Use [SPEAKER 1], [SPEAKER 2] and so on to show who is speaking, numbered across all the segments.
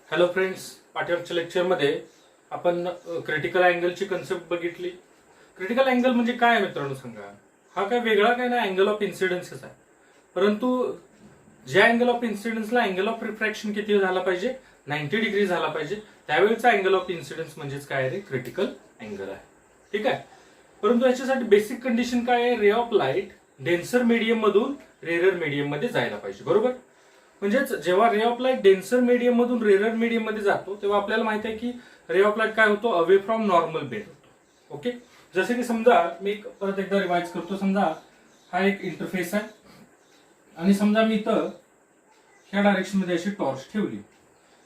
[SPEAKER 1] Hello friends, पाठीमागच्या लेक्चरमध्ये आपण क्रिटिकल अँगलची कन्सेप्ट बघितली. क्रिटिकल अँगल म्हणजे काय मित्रांनो सांगा. हा काय वेगळा काय ना अँगल ऑफ इन्सिडन्सच आहे. परंतु ज्या अँगल ऑफ इन्सिडन्सला अँगल ऑफ रिफ्रॅक्शन किती झाला पाहिजे, 90 डिग्री झाला पाहिजे, त्यावेळेचा अँगल ऑफ इन्सिडन्स म्हणजेच काय आहे, क्रिटिकल अँगल आहे. ठीक आहे. परंतु याच्यासाठी बेसिक कंडिशन काय आहे, रे ऑफ लाईट डेन्सर मीडियम मधून रेरर मीडियम मध्ये जायला पाहिजे. बरोबर. म्हणजेच जेव्हा रे ऑफ लाईट डेन्सर मीडियम मधून रेरर मीडियम मध्ये जातो तेव्हा आपल्याला माहिती आहे की रे ऑफ लाईट काय होतो, अवे फ्रॉम नॉर्मल बेंड होतो. ओके. जसे की समजा मी परत एकदा रिवाइज करतो. समजा हा एक इंटरफेस आहे आणि समजा मी इथं ह्या डायरेक्शन मध्ये अशी टॉर्च ठेवली.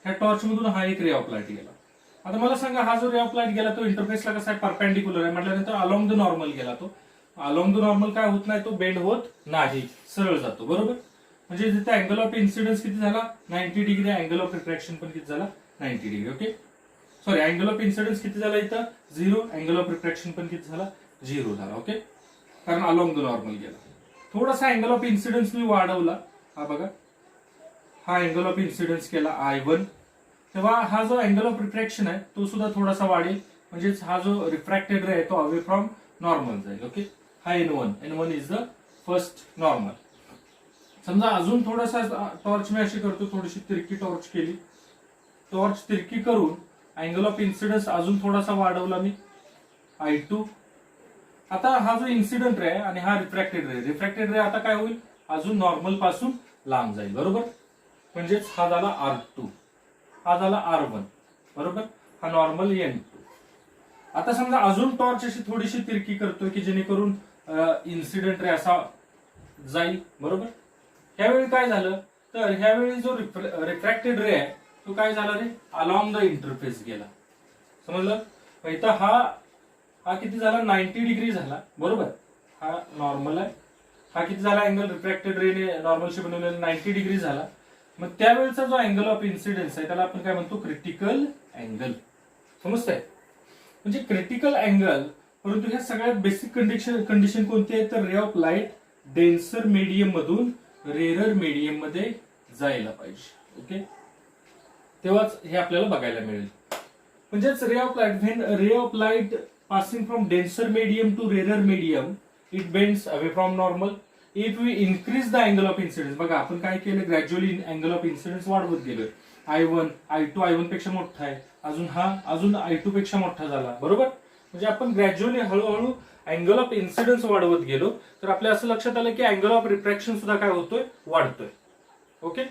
[SPEAKER 1] ह्या टॉर्च मधून हा एक रे ऑफ लाईट गेला. आता मला सांगा, हा जो रे ऑफ लाईट गेला तो इंटरफेसला कसा आहे, परपेंडिक्युलर आहे म्हटल्यानंतर अलॉंग द नॉर्मल गेला. तो अलॉंग द नॉर्मल काय होत नाही, तो बेंड होत नाही, सरळ जातो. बरोबर. म्हणजे जिथे अँगल ऑफ इन्सिडन्स किती झाला, 90 डिग्री. अँगल ऑफ रिफ्रॅक्शन पण किती झाला, 90 degree. Okay. Sorry, angle of incidence किती झाला इथं, 0. अँगल ऑफ रिफ्रॅक्शन पण किती झाला, 0 झाला. ओके. कारण अलॉंग द नॉर्मल गेला. थोडासा अँगल ऑफ इन्सिडन्स मी वाढवला. हा बघा, हा अँगल ऑफ इन्सिडन्स केला I1. तेव्हा हा जो अँगल ऑफ रिफ्रॅक्शन आहे तो सुद्धा थोडासा वाढेल. म्हणजेच हा जो रिफ्रॅक्टेड रे आहे तो अवे फ्रॉम नॉर्मल जाईल. ओके. हा N1 is the first normal. समजा अजून थोडासा टॉर्च मी अशी करतो, थोडीशी तिरकी टॉर्च केली. टॉर्च तिरकी करून अँगल ऑफ इन्सिडन्स अजून थोडासा वाढवला मी, I2. आता हा जो इन्सिडंट रे आहे आणि हा रिफ्रॅक्टेड रे आता काय होईल, अजून नॉर्मल पासून लांब जाईल. बरोबर. म्हणजेच हा झाला R2, हा झाला R1. बरोबर. हा नॉर्मल N2. आता समजा अजून टॉर्च अशी थोडीशी तिरकी करतोय की जेणेकरून इन्सिडेंट रे असा जाईल. बरोबर. ह्यावेळी काय झालं तर ह्यावेळी जो रिफ्रॅक्टेड रे आहे तो काय झाला रे, अलॉंग द इंटरफेस गेला. समजलं. इथं हा किती झाला, 90 डिग्री झाला. बरोबर. हा नॉर्मल आहे. हा किती झाला अँगल, रिफ्रॅक्टेड रेने नॉर्मलशी बनवलेला 90 डिग्री झाला. मग त्यावेळेचा जो अँगल ऑफ इन्सिडन्स आहे त्याला आपण काय म्हणतो, क्रिटिकल अँगल. समजतंय. म्हणजे क्रिटिकल अँगल. परंतु ह्या सगळ्यात बेसिक कंडिशन कोणती आहे तर रे ऑफ लाईट डेन्सर मीडियम मधून रेरर मीडियम मध्ये जायला पाहिजे. ओके. तेव्हाच हे आपल्याला बघायला मिळेल. म्हणजेच ray of light passing from denser medium to rarer medium it bends away from normal. If we increase the angle of incidence, बघा आपण काय केलं, ग्रॅज्युअली अँगल ऑफ इन्सिडन्स वाढवत गेलोय. I1 I2 पेक्षा मोठा आहे, अजून I2 पेक्षा मोठा झाला. बरोबर. म्हणजे आपण ग्रॅज्युअली हळूहळू अँगल ऑफ इन्सिडन्स वाढवत गेलो तर आपल्या असं लक्षात आलं की अँगल ऑफ रिफ्रॅक्शन सुद्धा काय होतोय, वाढतोय. ओके.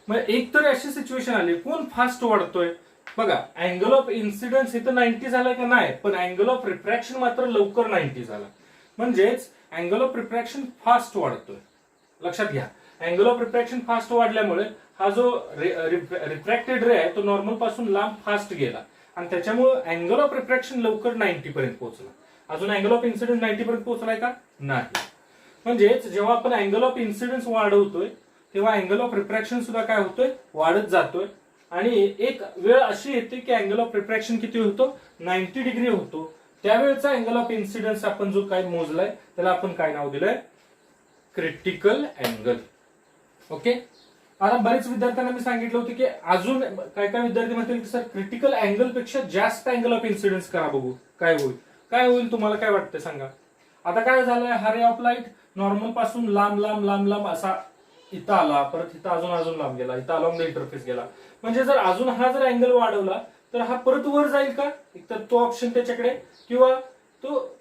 [SPEAKER 1] मग एक तर अशी सिच्युएशन आली, कोण फास्ट वाढतोय बघा. अँगल ऑफ इन्सिडन्स इथं 90 झाला का नाही, पण अँगल ऑफ रिफ्रॅक्शन मात्र लवकर 90 झाला. म्हणजेच अँगल ऑफ रिफ्रॅक्शन फास्ट वाढतोय. लक्षात घ्या. अँगल ऑफ रिफ्रॅक्शन फास्ट वाढल्यामुळे हा जो रिफ्रॅक्टेड रे आहे तो नॉर्मल पासून लांब फास्ट गेला आणि त्याच्यामुळे अँगल ऑफ रिफ्रॅक्शन लवकर 90 पर्यंत पोहोचला. अजून अँगल ऑफ इन्सिडन्स 90 पर्यंत पोहोचलाय का, नाही. म्हणजेच जेव्हा आपण अँगल ऑफ इन्सिडन्स वाढवतोय तेव्हा अँगल ऑफ रिफ्रॅक्शन सुद्धा काय होतोय, वाढत जातोय. आणि एक वेळ अशी येते की अँगल ऑफ रिफ्रॅक्शन किती होतो, 90 डिग्री होतो. त्यावेळेचा अँगल ऑफ इन्सिडन्स आपण जो काय मोजलाय त्याला आपण काय नाव दिलंय, क्रिटिकल अँगल. ओके. आता बरेच विद्यार्थ्यांना मी सांगितलं होतं की अजून काय काय विद्यार्थी म्हणतील की सर क्रिटिकल अँगल पेक्षा जास्त अँगल ऑफ इन्सिडन्स करा, बघू काय होईल तुम्हाला काय वाटतं सांगा. आता काय झालंय, हा रे ऑफ लाईट नॉर्मल पासून लांब लांब लांब लांब असा इथं आला, परत इथं अजून लांब गेला, इथं अलॉंग द इंटरफेस गेला. म्हणजे जर अजून हा जर अँगल वाढवला तर हा परत वर जाईल का, एकतर तो ऑप्शन त्याच्याकडे, किंवा तो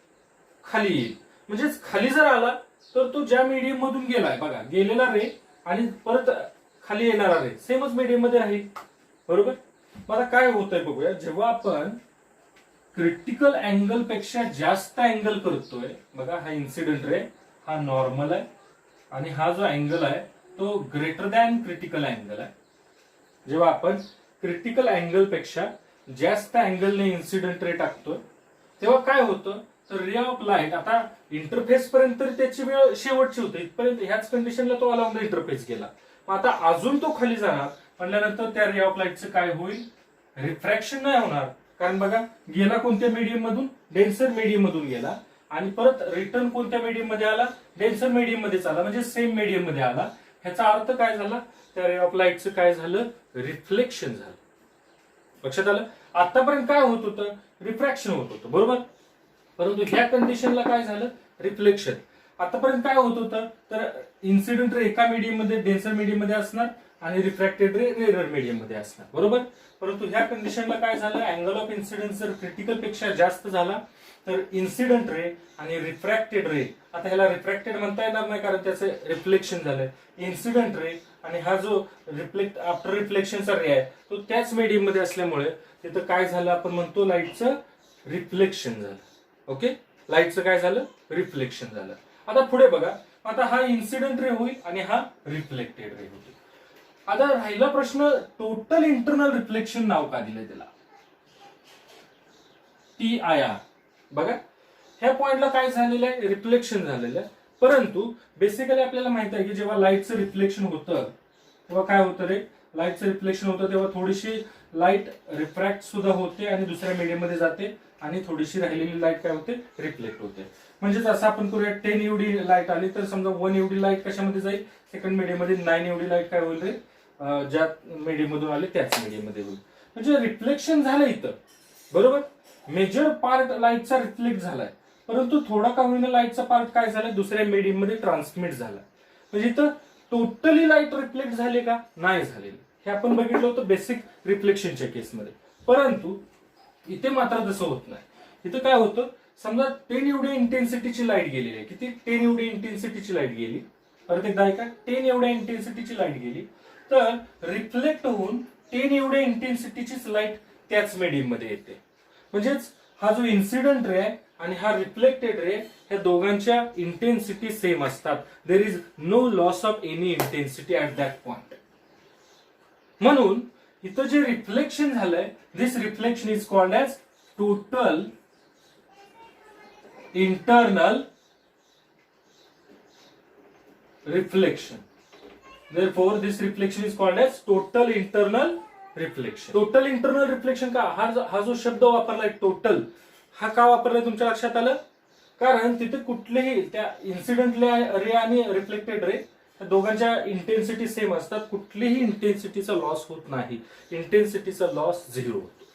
[SPEAKER 1] खाली येईल. म्हणजेच खाली जर आला तर तो ज्या मीडियम मधून गेलाय बघा, गेलेला रे आणि परत खाली येणारा रे सेमच मीडियम मध्ये राहील. बरोबर. मला काय होतंय बघूया. जेव्हा आपण क्रिटिकल अँगल पेक्षा जास्त अँगल करतोय बघा, हा इन्सिडेंट रे, हा नॉर्मल आहे आणि हा जो अँगल आहे तो ग्रेटर दॅन क्रिटिकल अँगल आहे. जेव्हा आपण क्रिटिकल अँगल पेक्षा जास्त अँगलने इन्सिडेंट रे टाकतोय तेव्हा काय होतं तर रे ऑफ लाईट आता इंटरफेस पर्यंत तरी त्याची वेळ शेवटची होते, इथपर्यंत ह्याच कंडिशनला तो अलॉंग द इंटरफेस गेला. मग आता अजून तो खाली जाणार म्हटल्यानंतर त्या रे ऑफ लाईटचं काय होईल, रिफ्रॅक्शन नाही होणार. कारण बघा, गेला कोणत्या मीडियम मधून, डेन्सर मीडियम मधून गेला आणि परत रिटर्न कोणत्या मीडियम मध्ये आला, डेन्सर मीडियम मध्येच आला, म्हणजे सेम मीडियम मध्ये आला. ह्याचा अर्थ काय झाला, त्या रे ऑफ लाईटचं काय झालं, रिफ्लेक्शन झालं. लक्षात आलं? आतापर्यंत काय होत होतं? रिफ्रॅक्शन होत होतं, बरोबर. परंतु ह्या कंडिशनला काय झालं? रिफ्लेक्शन. आतापर्यंत काय होत होतं? तर इन्सिडेंट रे एका मीडियम मध्ये, डेन्सर मीडियम मध्ये असणार आणि रिफ्रॅक्टेड रे रेरर मीडियम मध्ये असणार, बरोबर. परंतु ह्या कंडिशनला काय झालं? अँगल ऑफ इन्सिडन्स जर क्रिटिकल पेक्षा जास्त झाला तर इन्सिडेंट रे आणि रिफ्रॅक्टेड रे, आता ह्याला रिफ्रॅक्टेड म्हणता येणार नाही कारण त्याचं रिफ्लेक्शन झालंय. इन्सिडेंट रे आणि हा जो रिफ्लेक्ट आफ्टर रिफ्लेक्शनचा रे आहे तो त्याच मीडियम मध्ये असल्यामुळे तिथं काय झालं? आपण म्हणतो लाईटचं रिफ्लेक्शन झालं. ओके, लाईटचं काय झालं? रिफ्लेक्शन झालं. आता पुढे बघा, आता हा इन्सिडेंट रे होईल आणि हा रिफ्लेक्टेड रे होईल. आता राहिला प्रश्न, टोटल इंटरनल रिफ्लेक्शन नाव का दिलंय त्याला? TIR. बघा, ह्या पॉइंटला काय झालेलं आहे? रिफ्लेक्शन झालेलं आहे. परंतु बेसिकली आपल्याला माहित आहे की जेव्हा लाईटचं रिफ्लेक्शन होतं तेव्हा काय होतं रे? लाईटचं रिफ्लेक्शन होतं तेव्हा थोडीशी लाईट रिफ्रॅक्ट सुद्धा होते आणि दुसऱ्या मीडियम मध्ये जाते आणि थोडीशी राहिलेली लाईट काय होते? रिफ्लेक्ट होते. म्हणजेच असं आपण करूया, 10 एवढी लाईट आली तर समजा 1 एवढी लाईट कशामध्ये जाईल? सेकंड मीडियम मध्ये. 9 एवढी लाईट काय होईल रे? ज्या मीडियम मधून आले त्याच मीडियम मध्ये होईल. म्हणजे रिफ्लेक्शन झालं इथं, बरोबर. मेजर पार्ट लाईटचा रिफ्लेक्ट झालाय, परंतु थोडा का होईना लाईटचा पार्ट काय झालाय? दुसऱ्या मीडियम मध्ये ट्रान्समिट झाला. म्हणजे इथं टोटली लाईट रिफ्लेक्ट झाली का? नाही झालेली. हे आपण बघितलं होतं बेसिक रिफ्लेक्शनच्या केसमध्ये. परंतु इथे मात्र तसं होत नाही. इथं काय होतं? समजा 10 एवढी इंटेन्सिटीची लाईट गेलेली आहे. किती? 10 एवढी इंटेन्सिटीची लाईट गेली. परत एकदा ऐका, 10 एवढ्या इंटेन्सिटीची लाईट गेली तर रिफ्लेक्ट होऊन 10 एवढ्या इंटेन्सिटीचीच लाईट त्याच मीडियम मध्ये येते. म्हणजेच हा जो इन्सिडेंट रे आहे आणि हा रिफ्लेक्टेड रे, ह्या दोघांच्या इंटेन्सिटी सेम असतात. There is no loss of any intensity at that point. म्हणून इथं जे रिफ्लेक्शन झालंय, this reflection is called as total internal reflection. Therefore, this reflection is called as total internal reflection. Total internal reflection का? हा जो शब्द वापरलाय total, हा का वापरलाय तुमच्या लक्षात आलं? कारण तिथे कुठलेही त्या इन्सिडेंट रे आणि रिफ्लेक्टेड रे दोघांच्या इंटेन्सिटी सेम असतात. कुठलीही इंटेन्सिटीचा लॉस होत नाही. इंटेन्सिटीचा लॉस 0 होतो.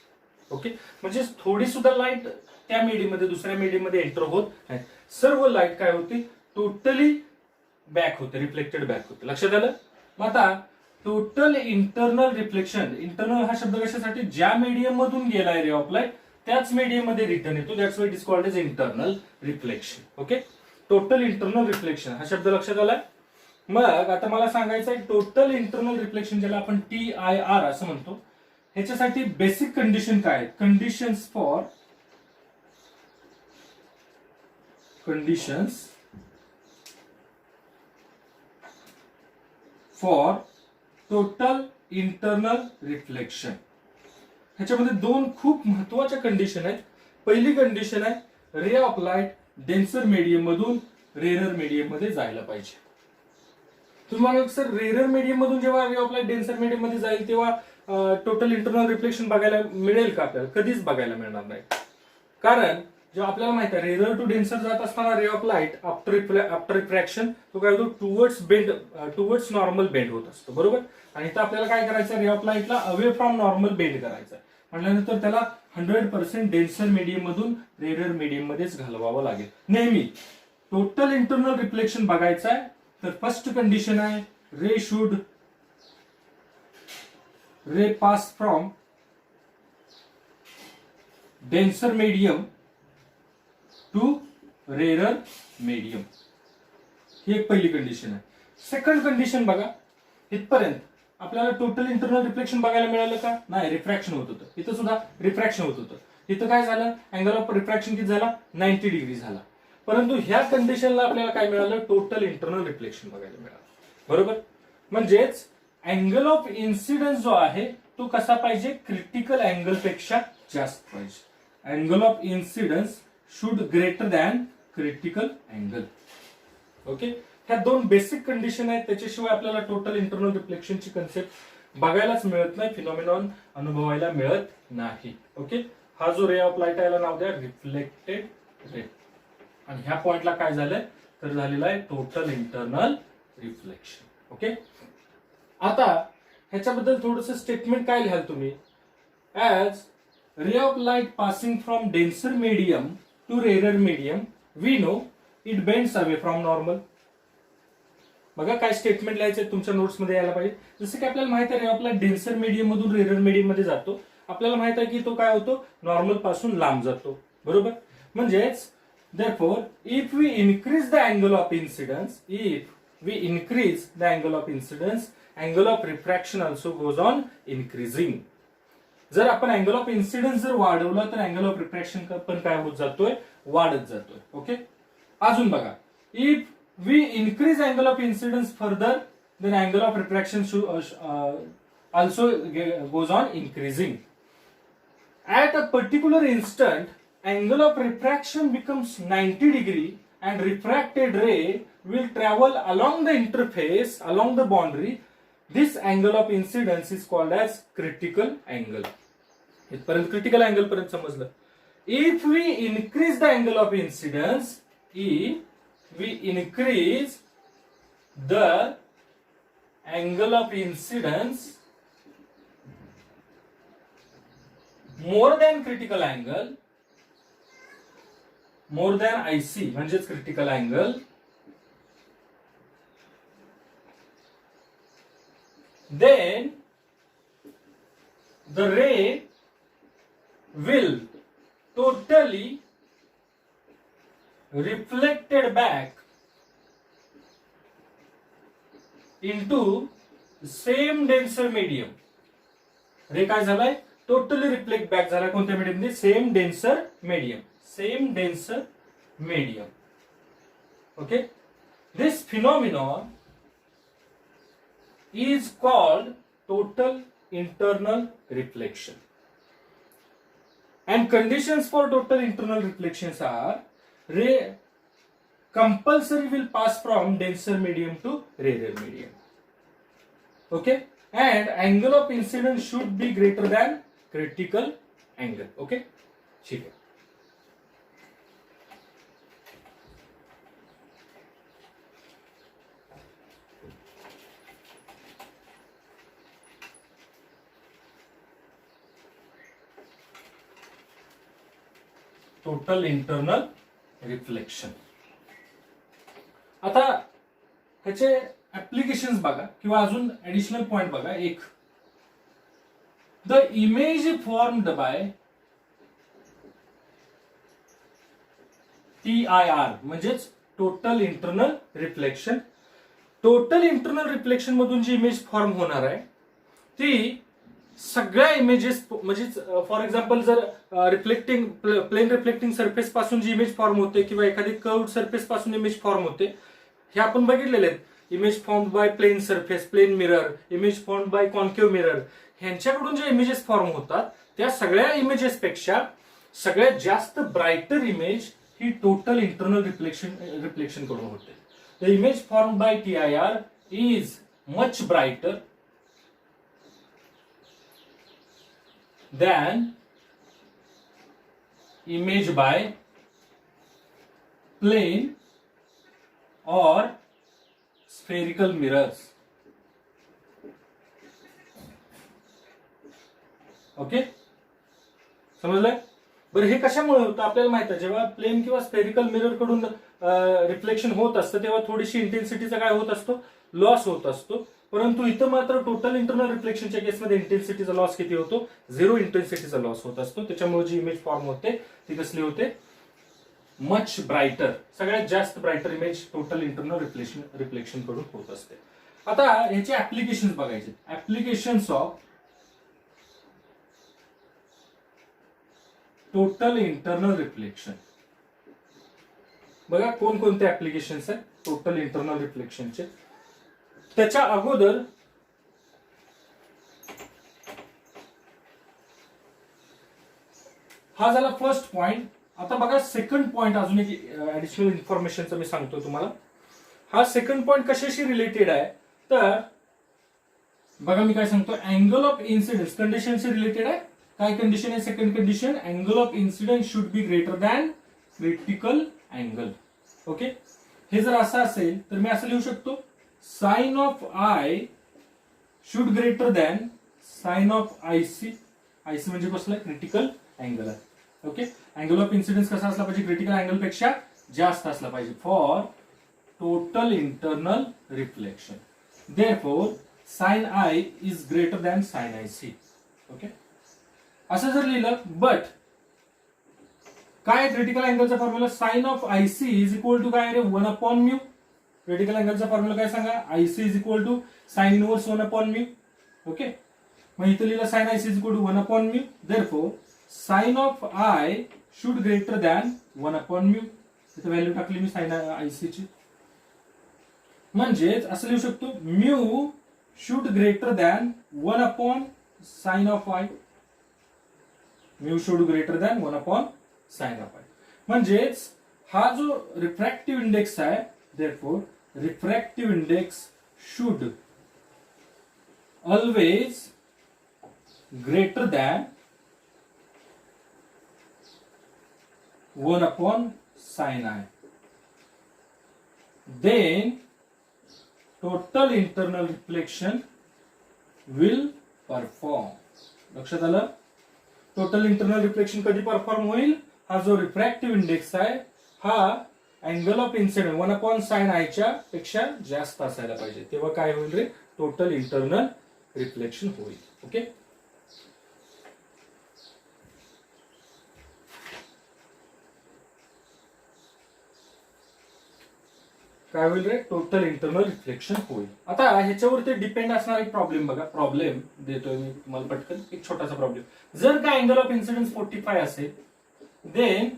[SPEAKER 1] ओके, म्हणजे थोडी सुद्धा लाईट त्या मीडियम मध्ये दुसऱ्या मीडियम मध्ये एंटर होत नाही. सर्व लाईट काय होती? टोटली बॅक होते, रिफ्लेक्टेड बॅक होते. लक्षात आलं? मग आता टोटल इंटरनल रिफ्लेक्शन, इंटरनल हा शब्द कशासाठी? ज्या मीडियम मधून गेलाय रे ऑफ लाईट त्याच मीडियम मध्ये रिटर्न येतो. That's why it is called as internal reflection. Okay, total internal reflection हा शब्द लक्षात आलाय. मग आता मला सांगायचं आहे टोटल इंटरनल रिफ्लेक्शन ज्याला आपण TIR असं म्हणतो, ह्याच्यासाठी बेसिक कंडिशन काय आहेत? Conditions for total internal reflection. ह्याच्यामध्ये दोन खूप महत्वाच्या कंडिशन आहेत. पहिली कंडिशन आहे रे ऑफ लाईट डेन्सर मीडियम मधून रेरर मीडियम मध्ये जायला पाहिजे. तुम्हाला सर रेरर मीडियम मधून जेव्हा रे ऑफ लाईट डेन्सर मीडियम मध्ये जाईल तेव्हा टोटल इंटरनल रिफ्लेक्शन बघायला मिळेल का? आपल्याला कधीच बघायला मिळणार नाही. कारण जेव्हा आपल्याला माहिती आहे रेरर टू डेन्सर जात असताना रे ऑफ लाईट आफ्टर रिफ्रॅक्शन तो काय होतो? टुवर्ड्स नॉर्मल बेंड होत असतो, बरोबर. आणि इथं आपल्याला काय करायचं? रे ऑफ लाईटला अवे फ्रॉम नॉर्मल बेंड करायचं म्हटल्यानंतर त्याला 100% डेन्सर मीडियम मधून रेरर मीडियम मध्येच घालवावं लागेल. नेहमी टोटल इंटरनल रिफ्लेक्शन बघायचं आहे तर फर्स्ट कंडिशन आहे ray pass from denser medium to rarer medium. ही एक पहिली कंडिशन आहे. सेकंड कंडिशन बघा, इथपर्यंत आपल्याला टोटल इंटरनल रिफ्लेक्शन बघायला मिळालं का? नाही, रिफ्रॅक्शन होत होतं. इथं सुद्धा रिफ्रॅक्शन होत होतं. इथं काय झालं? अँगल ऑफ रिफ्रॅक्शन किती झाला? 90 डिग्री झाला. परंतु ह्या कंडिशनला आपल्याला काय मिळालं? टोटल इंटरनल रिफ्लेक्शन बघायला मिळालं, बरोबर. म्हणजेच अँगल ऑफ इन्सिडन्स जो आहे तो कसा पाहिजे? क्रिटिकल अँगल पेक्षा जास्त पाहिजे. Angle of incidence should greater than critical angle. Okay, ह्या दोन बेसिक कंडिशन आहेत. त्याच्याशिवाय आपल्याला टोटल इंटरनल रिफ्लेक्शनची कन्सेप्ट बघायलाच मिळत नाही, फिनॉमिनॉन अनुभवायला मिळत नाही. ओके, हा जो रे ऑफ लाईट याला नाव द्या रिफ्लेक्टेड रे. आणि ह्या पॉइंटला काय झालंय? तर झालेलं आहे टोटल इंटरनल रिफ्लेक्शन. ओके, आता ह्याच्याबद्दल थोडंसं स्टेटमेंट काय लिहाल तुम्ही? as ray of light passing from denser medium to rarer medium, we know it bends away from normal. बघा काय स्टेटमेंट लिहायचं तुमच्या नोट्स मध्ये यायला पाहिजे. जसं की आपल्याला माहित आहे रे आपला डेन्सर मीडियम मधून रेरर मीडियम मध्ये जातो. आपल्याला माहित आहे की तो काय होतो नॉर्मल पासून लांब जातो. बरोबर. म्हणजेच therefore if we increase the angle of incidence, angle of refraction also goes on increasing. जर आपण अँगल ऑफ इन्सिडन्स जर वाढवला तर अँगल ऑफ रिफ्रॅक्शन पण काय होत जातोय वाढत जातोय. ओके. अजून बघा if we increase angle of incidence further, then angle of refraction also goes on increasing. At a particular instant, angle of refraction becomes 90 degree and refracted ray will travel along the interface, along the boundary. This angle of incidence is called as critical angle. इथपर्यंत critical angle पर्यंत समजलं. If we increase the angle of incidence, we increase the angle of incidence more than critical angle, more than IC म्हणजेच critical angle, then the ray will totally reflected back into same denser medium. रे काय झालाय totally reflect back झाला कोणत्या medium मध्ये same denser medium. Okay. This phenomenon is called total internal reflection. And conditions for total internal reflections are ray compulsory will pass from denser medium to rarer medium. Okay, and angle of incidence should be greater than critical angle. Okay, ठीक है. Total internal reflection. आता ह्याचे applications बघा किंवा अजून additional point बघा. एक the image formed by TIR म्हणजेच total internal reflection. Total internal reflection मधून जी इमेज फॉर्म होणार आहे ती सगळ्या इमेजेस म्हणजे फॉर एक्झाम्पल जर प्लेन रिफ्लेक्टिंग सरफेस पासून जी इमेज फॉर्म होते किंवा एखादी कर्व्ड सरफेस पासून इमेज फॉर्म होते हे आपण बघितलेले आहेत. Image form by plane surface, plane mirror, image form by concave mirror, ह्यांच्याकडून जे इमेजेस फॉर्म होतात त्या सगळ्या इमेजेस पेक्षा सगळ्यात जास्त ब्राईटर इमेज ही टोटल इंटरनल रिफ्लेक्शन कडून होते. The image form by TIR is much brighter than image by plane or spherical mirrors. Okay. समजलंय. बरं हे कशामुळे होतं आपल्याला माहित आहे जेव्हा प्लेन किंवा स्फेरिकल मिरर कडून रिफ्लेक्शन होत असतं तेव्हा थोडीशी इंटेन्सिटीचा काय होत असतो लॉस होत असतो. परंतु इथं मात्र टोटल इंटरनल रिफ्लेक्शनच्या केसमध्ये इंटेन्सिटीचा लॉस किती होतो 0 इंटेन्सिटीचा लॉस होत असतो. त्याच्यामुळे जी इमेज फॉर्म होते ती कसली होते मच ब्राईटर. सगळ्यात जास्त brighter image total internal reflection कडून होत असते. आता ह्याचे ऍप्लिकेशन्स बघायचे. Applications of total internal reflection. बघा कोणकोणते ऍप्लिकेशन्स आहेत टोटल इंटरनल रिफ्लेक्शनचे. त्याच्या अगोदर हा झाला फर्स्ट पॉइंट. आता बघा सेकंड पॉइंट अजून एक ऍडिशनल इन्फॉर्मेशनचा मी सांगतो तुम्हाला. हा सेकंड पॉइंट कशाशी रिलेटेड आहे तर बघा मी काय सांगतो अँगल ऑफ इन्सिडेंस कंडिशनशी रिलेटेड आहे. काय कंडिशन आहे second condition angle of incidence should be greater than critical angle. Okay. हे जर असं असेल तर मी असं लिहू शकतो sine of I should greater than sine of IC IC म्हणजे कसला क्रिटिकल अँगल आहे. ओके, अँगल ऑफ इन्सिडेंस कसा असला पाहिजे, क्रिटिकल अँगल पेक्षा जास्त असला पाहिजे for total internal reflection. Therefore sine I is greater than sine I C. Okay, असं जर लिहिलं, बट काय क्रिटिकल अँगलचा formula, sine of IC is equal to काय रे 1/μ. क्रिटिकल अँगलचा फॉर्म्युला काय सांगा, IC is equal to sine inverse 1/μ. Okay, मग इथं लिहिलं sine IC is equal to 1/μ. Therefore sine of I should greater than 1/μ. इथं व्हॅल्यू टाकली मी साइन आयसी ची. म्हणजेच असं लिहू शकतो, mu should greater than 1/sin of I. Mu should greater than 1/sin of I. म्हणजेच हा जो रिफ्रॅक्टिव्ह इंडेक्स आहे, therefore refractive index should always greater than 1/sin I. Then total internal reflection will perform. लक्षात आलं, total internal reflection कधी perform होईल, हा जो रिफ्रॅक्टिव्ह इंडेक्स आहे हा angle of incident 1/sin I च्या पेक्षा जास्त असायला पाहिजे, तेव्हा काय होईल रे, टोटल इंटरनल रिफ्लेक्शन होईल. ओके, काय होईल रे, टोटल इंटरनल रिफ्लेक्शन होईल. आता ह्याच्यावरती डिपेंड असणारा एक प्रॉब्लेम बघा, प्रॉब्लेम देतोय मी तुम्हाला पटकन, एक छोटासा प्रॉब्लेम. जर का अँगल ऑफ इन्सिडेंस 45 असेल, देन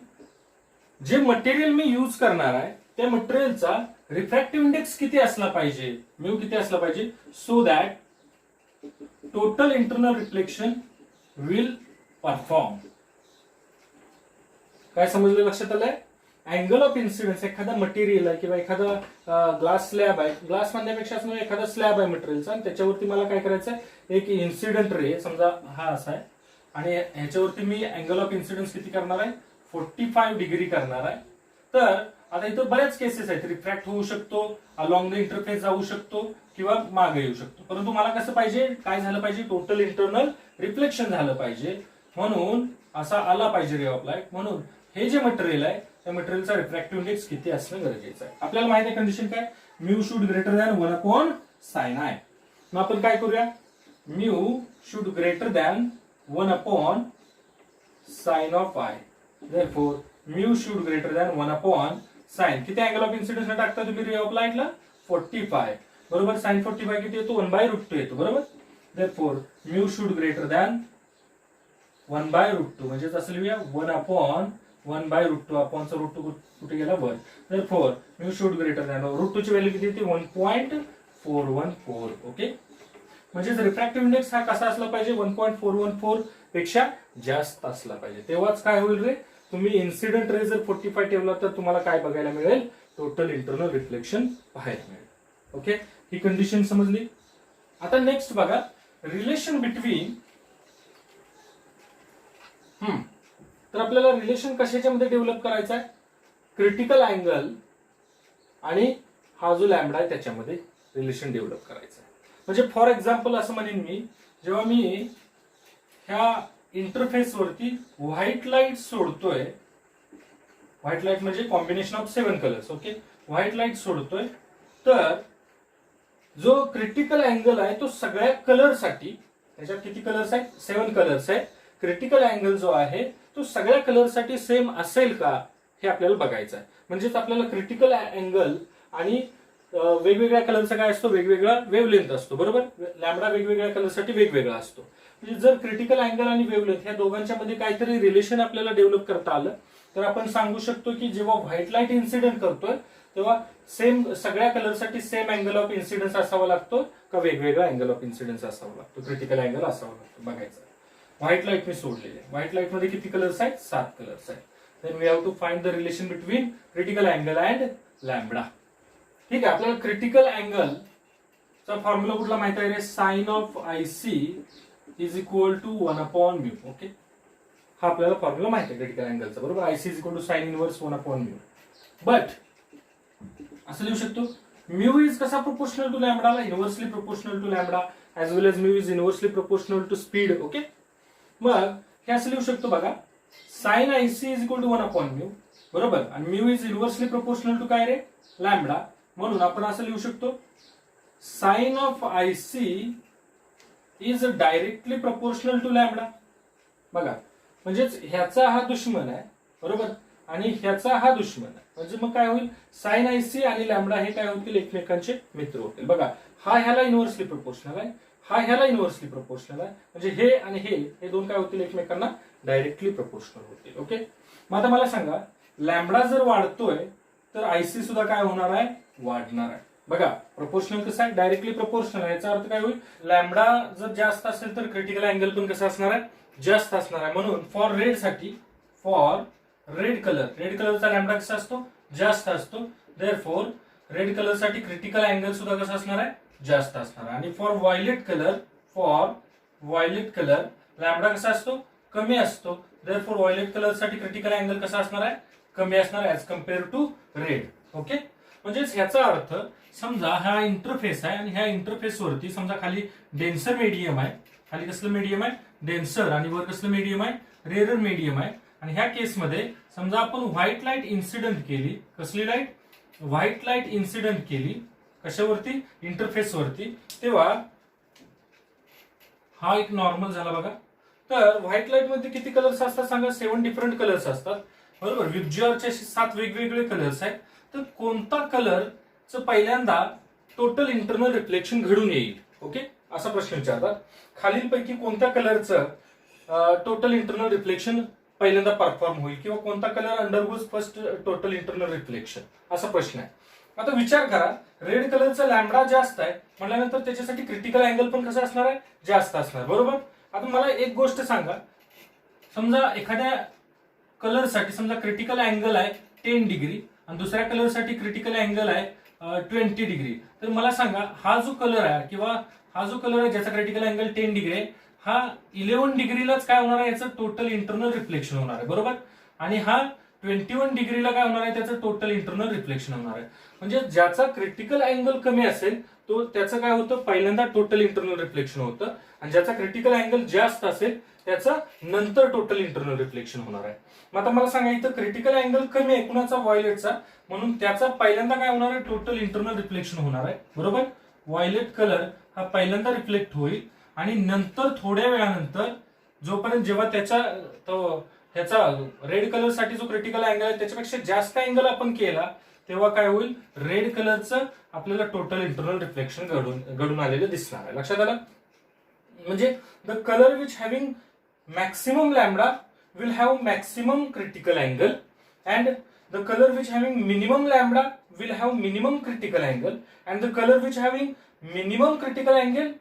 [SPEAKER 1] जे मटेरियल मी यूज करणार आहे त्या मटेरियलचा रिफ्रॅक्टिव्ह इंडेक्स किती असला पाहिजे, म्यू किती असला पाहिजे, so that total internal reflection will perform. काय समजलं, लक्षात आलंय. अँगल ऑफ इन्सिडेंस एखादा मटेरियल आहे किंवा एखादा ग्लास स्लॅब आहे, ग्लास म्हणण्यापेक्षा एखादा स्लॅब आहे मटेरियलचा, आणि त्याच्यावरती मला काय करायचं आहे, एक इन्सिडेंट रे समजा हा असा आहे, आणि ह्याच्यावरती मी अँगल ऑफ इन्सिडेंस किती करणार आहे, 45 डिग्री करणार आहे. तर आता इथं बऱ्याच केसेस आहेत, रिफ्रॅक्ट होऊ शकतो, अलॉंग द इंटरफेस जाऊ शकतो किंवा मागे येऊ शकतो, परंतु मला कसं पाहिजे, काय झालं पाहिजे, टोटल इंटरनल रिफ्लेक्शन झालं पाहिजे, म्हणून असा आला पाहिजे रे ऑफ लाईट. म्हणून हे जे मटेरियल आहे त्या मटेरियलचा रिफ्रॅक्टिव्ह इंडेक्स किती असणं गरजेचं आहे. आपल्याला माहिती आहे कंडिशन काय, mu should greater than 1/sin I. मग आपण काय करूया, mu should greater than 1/sin of I. Therefore mu should greater than 1/sin. किती अँगल ऑफ इन्सिडेंस टाकता तुम्ही रे ऑफ लाईटला, 45 बरोबर. साइन 45 किती येतो, 1/√2 येतो बरोबर. Therefore mu should greater than 1/√2, म्हणजेच असं लिहूया 1/1/√2. अपॉनचा √2 कुठे गेला, वर. Therefore mu should greater than √2 ची व्हॅल्यू किती येते, 1.414. ओके, म्हणजेच रिफ्रॅक्टिव्ह इंडेक्स हा कसा असला पाहिजे, 1.414 पेक्षा जास्त असला पाहिजे, तेव्हाच काय होईल रे, तुम्ही इन्सिडेंट रे जर 45 ठेवला तर तुम्हाला काय बघायला मिळेल, टोटल इंटरनल रिफ्लेक्शन पाहायला मिळेल. ओके, ही कंडिशन समजली. आता नेक्स्ट बघा, रिलेशन बिटवीन, तर आपल्याला रिलेशन कशाच्या मध्ये डेव्हलप करायचा आहे, क्रिटिकल अँगल आणि हा जो लॅम्बडा आहे त्याच्यामध्ये रिलेशन डेव्हलप करायचं आहे. म्हणजे फॉर एक्झाम्पल असं म्हणेन मी, जेव्हा मी ह्या इंटरफेस वरती व्हाईट लाईट सोडतोय, व्हाईट लाईट म्हणजे combination of 7 colours. Okay, white light सोडतोय, तर जो क्रिटिकल अँगल आहे तो सगळ्या कलरसाठी, त्याच्यात किती कलर्स आहेत, 7 कलर्स आहेत. क्रिटिकल अँगल जो आहे तो सगळ्या कलरसाठी सेम असेल का हे आपल्याला बघायचं आहे. म्हणजेच आपल्याला क्रिटिकल अँगल आणि वेगवेगळ्या कलरचा काय असतो, वेगवेगळा वेव्हलेंथ असतो बरोबर. लॅम्बडा वेगवेगळ्या कलरसाठी वेगवेगळा असतो. म्हणजे जर क्रिटिकल अँगल आणि वेव्हलेंथ ह्या दोघांच्या मध्ये काहीतरी रिलेशन आपल्याला डेव्हलप करता आलं तर आपण सांगू शकतो की जेव्हा व्हाईट लाईट इन्सिडेंट करतोय तेव्हा सेम सगळ्या कलरसाठी सेम अँगल ऑफ इन्सिडेंस असावा लागतो का वेगवेगळा अँगल ऑफ इन्सिडेंस असावा लागतो, क्रिटिकल अँगल असावा लागतो बघायचं. व्हाईट लाईट मी सोडलेले, व्हाईट लाईट मध्ये किती कलर्स आहेत, 7 कलर्स आहेत. Then we have to find the relation between critical angle and lambda. ठीक आहे, आपल्याला क्रिटिकल अँगल चा फॉर्म्युला कुठला माहिती आहे रे, sine of IC is equal to 1/μ. Okay, हा आपल्याला फॉर्म्युला माहिती आहे क्रिटिकल अँगलचा बरोबर. IC is equal to sine inverse 1/μ. But असं लिहू शकतो, म्यू इज कसा प्रोपोर्शनल टू लॅम्बडाला, inversely proportional to lambda, as well as mu is inversely proportional to speed. Okay, मग हे असं लिहू शकतो बघा, sine IC is equal to 1/μ, बरोबर, आणि mu is inversely proportional to काय रे, लॅम्बडा. म्हणून आपण असं लिहू शकतो, sine of IC is directly proportional to lambda. बघा, म्हणजेच ह्याचा हा दुश्मन आहे, बरोबर, आणि ह्याचा हा दुश्मन आहे. म्हणजे मग काय होईल, साइन आयसी आणि लॅम्बडा हे काय होतील, एकमेकांचे मित्र होतील. बघा, हा ह्याला इन्व्हर्सली प्रोपोर्शनल आहे, हा ह्याला इन्व्हर्सली प्रोपोर्शनल आहे. म्हणजे हे आणि हे दोन काय होतील, एकमेकांना डायरेक्टली प्रोपोर्शनल होतील. ओके. मग आता मला सांगा, लॅम्बडा जर वाढतोय तर आयसी सुद्धा काय होणार आहे, वाढणार आहे. बघा, प्रोपोर्शनल कसं आहे, डायरेक्टली प्रोपोर्शनल आहे. याचा अर्थ काय होईल, लॅम्बडा जर जास्त असेल तर क्रिटिकल अँगल पण कसं असणार आहे, जास्त असणार आहे. म्हणून फॉर रेड साठी, फॉर रेड कलरचा लॅम्बडा कसा असतो, जास्त असतो. देअरफॉर रेड कलर साठी क्रिटिकल अँगल सुद्धा कसा असणार आहे, जास्त असणार आहे. आणि फॉर व्हायलेट कलर लॅम्बडा कसा असतो, कमी असतो. देअरफॉर व्हायलेट कलर साठी क्रिटिकल अँगल कसा असणार आहे, कमी असणार as compare to red. Okay. म्हणजेच ह्याचा अर्थ, समजा हा इंटरफेस आहे आणि ह्या इंटरफेस वरती समजा खाली डेन्सर मीडियम आहे, खाली कसलं मीडियम आहे, डेन्सर, आणि वर कसलं मीडियम आहे, रेअरर मीडियम आहे. आणि ह्या केसमध्ये समजा आपण व्हाईट लाईट इन्सिडेंट केली, कसली लाईट, व्हाईट लाईट इन्सिडेंट केली कशावरती, इंटरफेस वरती, तेव्हा हा एक नॉर्मल झाला. बघा, तर व्हाईट लाईट मध्ये किती कलर्स असतात सांगा, 7 डिफरंट कलर्स असतात, बरोबर. विबज्युअरचे 7 वेगवेगळे कलर्स आहेत. तर कोणता कलरचं पहिल्यांदा टोटल इंटरनल रिफ्लेक्शन घडून येईल, ओके, असा प्रश्न विचारतात. खालीलपैकी कोणत्या कलरचं टोटल इंटरनल रिफ्लेक्शन पहिल्यांदा परफॉर्म होईल, किंवा कोणता colour undergoes first total internal reflection, असा प्रश्न आहे. आता विचार करा, रेड कलरचा लॅम्बडा जास्त आहे म्हटल्यानंतर त्याच्यासाठी क्रिटिकल अँगल पण कसं असणार आहे, जास्त असणार, बरोबर. आता मला एक गोष्ट सांगा, समजा एखाद्या कलरसाठी समजा क्रिटिकल अँगल आहे 10 डिग्री आणि दुसऱ्या कलरसाठी क्रिटिकल अँगल आहे 20 डिग्री. तर मला सांगा, हा जो कलर आहे किंवा हा जो कलर आहे ज्याचा क्रिटिकल अँगल 10 डिग्री आहे, हा 11 डिग्रीलाच काय होणार आहे, याचं टोटल इंटरनल रिफ्लेक्शन होणार आहे, बरोबर. आणि हा 21 डिग्रीला काय होणार आहे, त्याचं टोटल इंटरनल रिफ्लेक्शन होणार आहे. म्हणजे ज्याचा क्रिटिकल अँगल कमी असेल तो त्याचं काय होतं, पहिल्यांदा टोटल इंटरनल रिफ्लेक्शन होतं, आणि ज्याचा क्रिटिकल अँगल जास्त असेल त्याचं नंतर टोटल इंटरनल रिफ्लेक्शन होणार आहे. मग आता मला सांगा, इथं क्रिटिकल अँगल कमी आहे कुणाचा, व्हायलेटचा, म्हणून त्याचा पहिल्यांदा काय होणार आहे, टोटल इंटरनल रिफ्लेक्शन होणार आहे, बरोबर. व्हायलेट कलर हा पहिल्यांदा रिफ्लेक्ट होईल, आणि नंतर थोड्या वेळानंतर जोपर्यंत जेव्हा ह्याचा रेड कलर साठी जो क्रिटिकल अँगल आहे त्याच्यापेक्षा जास्त अँगल आपण केला, तेव्हा काय होईल, रेड कलरचं आपल्याला टोटल इंटरनल रिफ्लेक्शन घडून आलेलं दिसणार आहे. लक्षात आलं. म्हणजे the colour which having maximum lambda will have maximum critical angle, and the color which having minimum lambda will have minimum critical angle, and the color which having minimum critical angle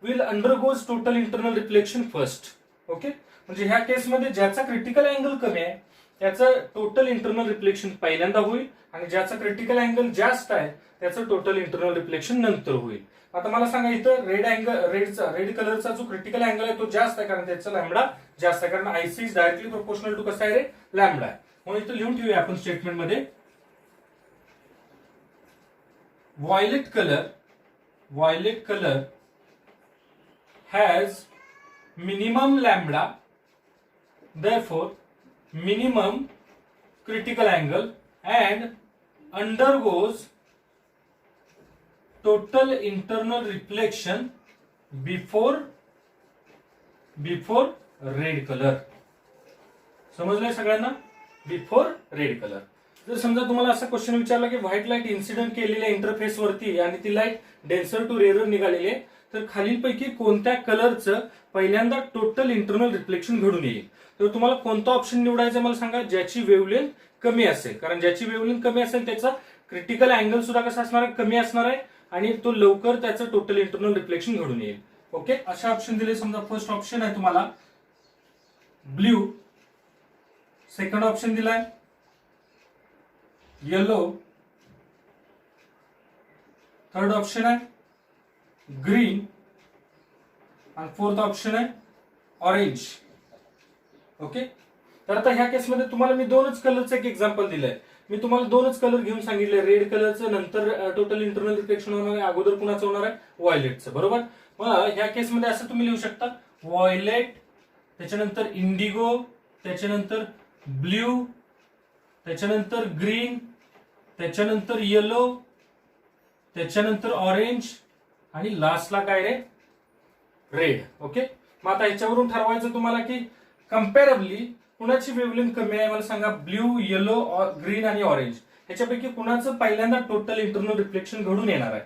[SPEAKER 1] will undergoes total internal reflection first. Okay. म्हणजे ह्या केसमध्ये ज्याचा critical angle कमी आहे त्याचं total internal reflection पहिल्यांदा होईल, आणि ज्याचा क्रिटिकल अँगल जास्त आहे त्याचं टोटल इंटरनल रिफ्लेक्शन नंतर होईल. आता मला सांगा, इथं रेड कलरचा जो क्रिटिकल अँगल आहे तो जास्त आहे, कारण त्याचा लॅम्बडा जास्त आहे, कारण IC is directly proportional to कसा आहे रे, लॅम्बडा आहे. म्हणून इथं लिहून ठेवूया आपण स्टेटमेंट मध्ये, violet colour has minimum lambda, therefore minimum critical angle, and undergoes total internal reflection before red colour. समजलंय सगळ्यांना, बिफोर रेड कलर. जर समजा तुम्हाला असा क्वेश्चन विचारला की व्हाईट लाईट इन्सिडेंट केलेल्या इंटरफेस वरती आणि ती लाईट डेन्सर टू रेअरर निघालेली आहे, तर खालीलपैकी कोणत्या कलरचं पहिल्यांदा टोटल इंटरनल रिफ्लेक्शन घडून येईल, तर तुम्हाला कोणता ऑप्शन निवडायचा मला सांगा, ज्याची वेव्हलेंथ कमी असेल. कारण ज्याची वेव्हलेंथ कमी असेल त्याचा क्रिटिकल अँगल सुद्धा कसा असणार आहे, कमी असणार आहे, आणि तो लवकर त्याचं टोटल इंटरनल रिफ्लेक्शन घडून येईल. ओके. अशा ऑप्शन दिले. समजा फर्स्ट ऑप्शन आहे तुम्हाला ब्ल्यू, सेकंड ऑप्शन दिलाय येलो, थर्ड ऑप्शन आहे ग्रीन, आणि फोर्थ ऑप्शन आहे ऑरेंज. ओके. तर आता ह्या केसमध्ये तुम्हाला मी दोनच कलरचं एक एक्झाम्पल दिलंय. मी तुम्हाला दोनच कलर घेऊन सांगितले, रेड कलरचं नंतर टोटल इंटरनल रिफ्लेक्शन होणार आहे, अगोदर कुणाचं होणार आहे, व्हायलेटचं, बरोबर. मग ह्या केसमध्ये असं तुम्ही लिहू शकता, व्हायलेट त्याच्यानंतर इंडिगो, त्याच्यानंतर ब्ल्यू, त्याच्यानंतर ग्रीन, त्याच्यानंतर येलो, त्याच्यानंतर ऑरेंज आणि लास्टला काय रे, रेड. ओके, मग आता ह्याच्यावरून ठरवायचं तुम्हाला की कम्पॅरेबली कुणाची वेवलेंथ कमी आहे मला सांगा. ब्ल्यू, येलो, ग्रीन आणि ऑरेंज ह्याच्यापैकी कुणाचं पहिल्यांदा टोटल इंटरनल रिफ्लेक्शन घडून येणार आहे.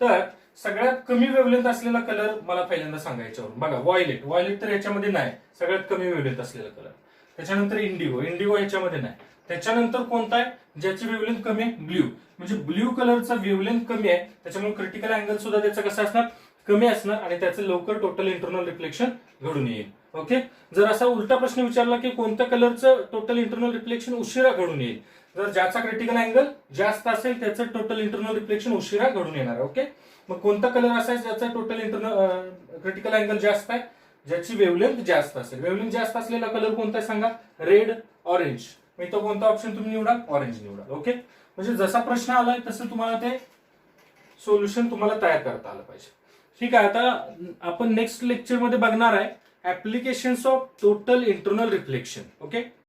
[SPEAKER 1] तर सगळ्यात कमी वेवलेंथ असलेला कलर मला पहिल्यांदा सांगायच्यावरून बघा, व्हायलेट. व्हायलेट तर याच्यामध्ये नाही, सगळ्यात कमी वेवलेंथ असलेला कलर. त्याच्यानंतर इंडिगो. इंडिगो याच्यामध्ये नाही. त्याच्यानंतर कोणता आहे ज्याची वेवलेंथ कमी आहे, ब्ल्यू. म्हणजे ब्ल्यू कलरचा वेवलेंथ कमी आहे, त्याच्यामुळे क्रिटिकल अँगल सुद्धा त्याचा कसा असणार, कमी असणार आणि त्याचं लवकर टोटल इंटरनल रिफ्लेक्शन घडून येईल. ओके, जर असा उलटा प्रश्न विचारला की कोणत्या कलरचं टोटल इंटरनल रिफ्लेक्शन उशिरा घडून येईल, जर ज्याचा क्रिटिकल अँगल जास्त असेल त्याचं टोटल इंटरनल रिफ्लेक्शन उशिरा घडून येणार. ओके, मग कोणता कलर असा आहे ज्याचा टोटल इंटरनल क्रिटिकल अँगल जास्त आहे, ज्याची वेवलेंथ जास्त असेल. वेवलेंथ जास्त असलेला कलर कोणता आहे सांगा, रेड, ऑरेंज. मी तो कोणता ऑप्शन तुम्ही निवडा, ऑरेंज निवडा. ओके, म्हणजे जसा प्रश्न आलाय तसं तुम्हाला ते सोल्युशन तुम्हाला तयार करता आलं पाहिजे. ठीक आहे, आता आपण नेक्स्ट लेक्चर मध्ये बघणार आहे applications of total internal reflection. Okay.